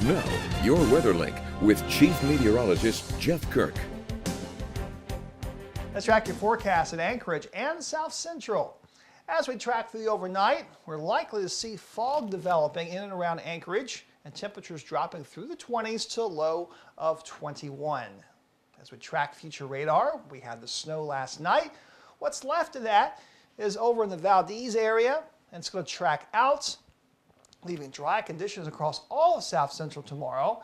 Now, your weather link with Chief Meteorologist Jeff Kirk. Let's track your forecast in Anchorage and South Central. As we track through the overnight, we're likely to see fog developing in and around Anchorage and temperatures dropping through the 20s to a low of 21. As we track future radar, we had the snow last night. What's left of that is over in the Valdez area, and it's going to track out, leaving dry conditions across all of South Central tomorrow.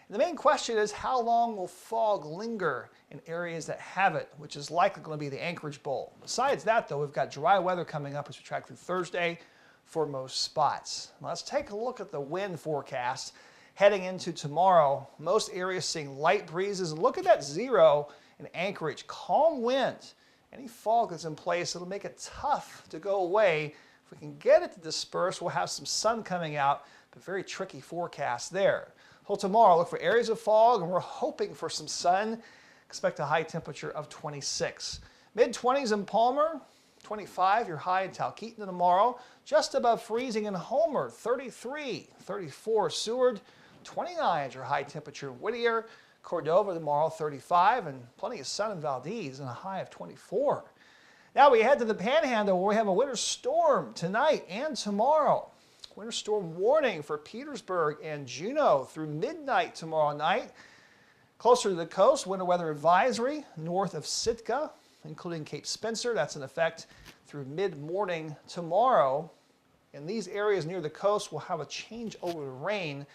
And the main question is, how long will fog linger in areas that have it, which is likely going to be the Anchorage Bowl. Besides that, though, we've got dry weather coming up as we track through Thursday for most spots. Now, let's take a look at the wind forecast heading into tomorrow. Most areas seeing light breezes. Look at that 0 in Anchorage. Calm wind. Any fog that's in place, it'll make it tough to go away. If we can get it to disperse, we'll have some sun coming out, but very tricky forecast there. Well, tomorrow, look for areas of fog, and we're hoping for some sun. Expect a high temperature of 26. Mid-20s in Palmer, 25 your high in Talkeetna tomorrow. Just above freezing in Homer, 33. 34 Seward, 29 is your high temperature in Whittier. Cordova tomorrow, 35, and plenty of sun in Valdez and a high of 24. Now we head to the Panhandle where we have a winter storm tonight and tomorrow. Winter storm warning for Petersburg and Juneau through midnight tomorrow night. Closer to the coast, winter weather advisory north of Sitka, including Cape Spencer. That's in effect through mid-morning tomorrow. In these areas near the coast, we'll have a change over to rain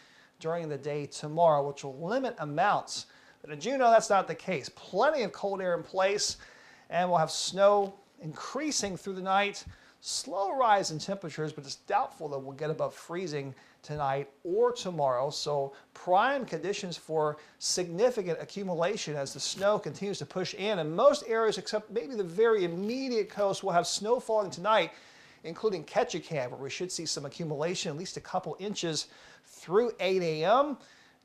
during the day tomorrow, which will limit amounts. But in Juneau, that's not the case. Plenty of cold air in place, and we'll have snow increasing through the night. Slow rise in temperatures, but it's doubtful that we'll get above freezing tonight or tomorrow. So prime conditions for significant accumulation as the snow continues to push in. And most areas, except maybe the very immediate coast, will have snow falling tonight, including Ketchikan, where we should see some accumulation, at least a couple inches through 8 a.m.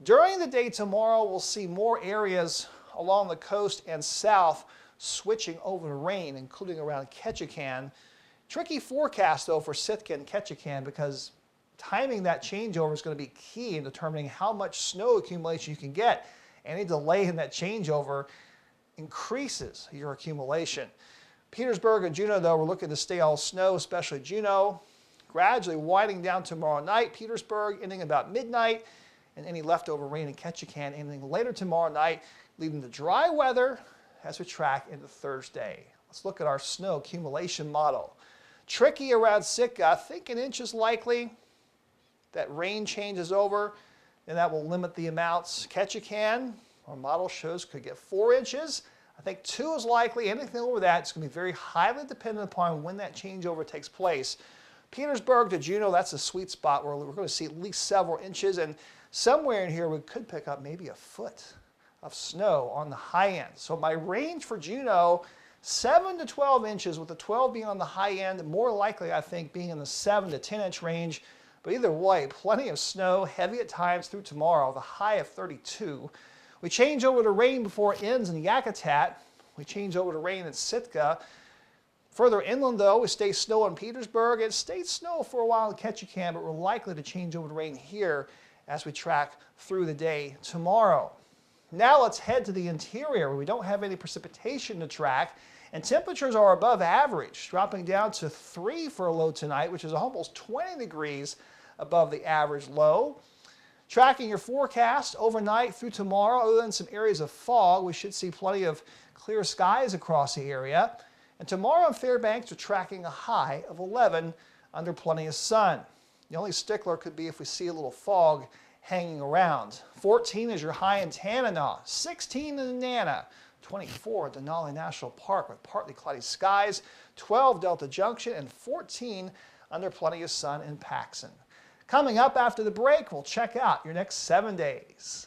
During the day tomorrow, we'll see more areas along the coast and south switching over to rain, including around Ketchikan. Tricky forecast, though, for Sitka and Ketchikan because timing that changeover is going to be key in determining how much snow accumulation you can get. Any delay in that changeover increases your accumulation. Petersburg and Juneau, though, we're looking to stay all snow, especially Juneau. Gradually winding down tomorrow night. Petersburg ending about midnight, and any leftover rain in Ketchikan ending later tomorrow night, leading to dry weather as we track into Thursday. Let's look at our snow accumulation model. Tricky around Sitka. I think an inch is likely. That rain changes over, and that will limit the amounts. Ketchikan, our model shows, could get 4 inches. I think 2 is likely. Anything over that, it's going to be very highly dependent upon when that changeover takes place. Petersburg to Juneau, that's a sweet spot where we're going to see at least several inches, and somewhere in here we could pick up maybe a foot of snow on the high end. So my range for Juneau, 7 to 12 inches, with the 12 being on the high end, more likely, I think, being in the 7 to 10 inch range. But either way, plenty of snow, heavy at times through tomorrow, the high of 32. We change over to rain before it ends in Yakutat. We change over to rain in Sitka. Further inland, though, we stay snow in Petersburg. It stayed snow for a while in Ketchikan, but we're likely to change over to rain here as we track through the day tomorrow. Now let's head to the interior where we don't have any precipitation to track, and temperatures are above average, dropping down to 3 for a low tonight, which is almost 20 degrees above the average low. Tracking your forecast overnight through tomorrow, other than some areas of fog, we should see plenty of clear skies across the area. And tomorrow in Fairbanks, we're tracking a high of 11 under plenty of sun. The only stickler could be if we see a little fog hanging around. 14 is your high in Tanana, 16 in Nana, 24 at Denali National Park with partly cloudy skies, 12 Delta Junction, and 14 under plenty of sun in Paxson. Coming up after the break, we'll check out your next 7 days.